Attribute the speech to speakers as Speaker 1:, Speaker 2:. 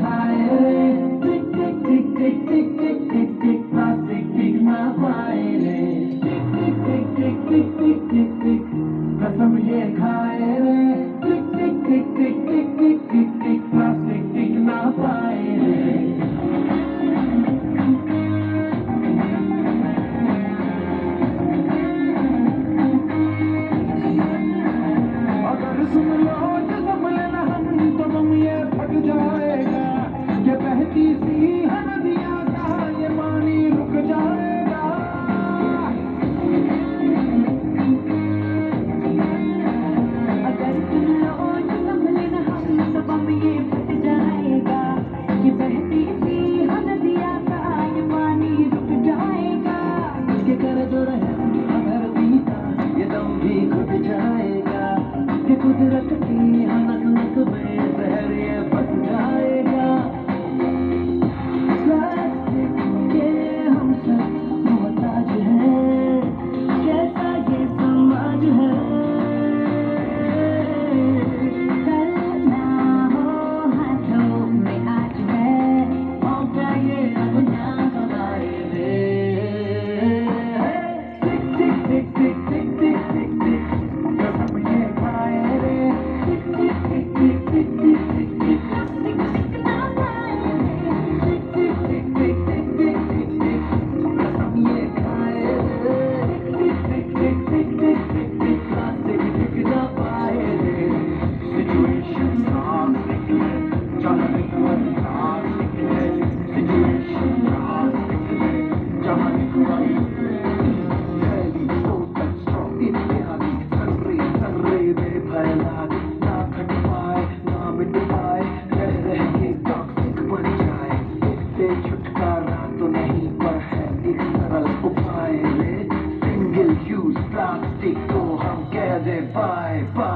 Speaker 1: खाए रे टिक टिक टिक टिक टिक टिक टिक टिक प्लास्टिक टिक ना पाए रे टिक टिक टिक टिक टिक टिक टिक टिक कसम ये खाए रे टिक टिक टिक टिक टिक टिक टिक टिक प्लास्टिक टिक ना पाए रे अगर सुन लो जो संभले ना हम तो बम ये फट जाएगा ये बहती सी है नदियाँ कहाँ ये पानी रुक जाएगा
Speaker 2: अगर सुन लो जो संभले ना हम तो बम ये फट जाएगा ये बहती सी है नदियाँ कहाँ ये पानी रुक जाएगा
Speaker 1: इसके कर जो रहे धरती का ये दम भी घुट जाएगा ये कुदरत की नस नस में जहर ये बस जाएगा प्लास्टिक के हम सब मोहताज हैं कैसा ये समाज है
Speaker 2: कल ना हो हाथों में आज है
Speaker 1: मौका ये अब ना गवाए रे टिक टिक टिक टिक टिक टिक टिक टिक कसम ये खाए रे टिक टिक टिक टिक टिक टिक टिक टिक
Speaker 2: प्लास्टिक टिक ना पाए
Speaker 1: टिक टिक टिक टिक टिक टिक टिक टिक कसम ये खाए रे टिक टिक टिक टिक टिक टिक टिक प्लास्टिक टिक ना पाए रे सिचुएशन ड्रास्टिक है जहाँ निकल ड्रास्टिक है सिचुएशन ड्रास्टिक है जहाँ निकल रैली टोटल स्ट्रॉन्ग इत्यादि सर्रे में फैला दे ना घट पाए ना मिट पाए रह के टॉक्सिक बन जाए इससे छुटकारा तो नहीं पर है एक सरल उपाय रे सिंगल यूज प्लास्टिक को हम कह दे बाय बाय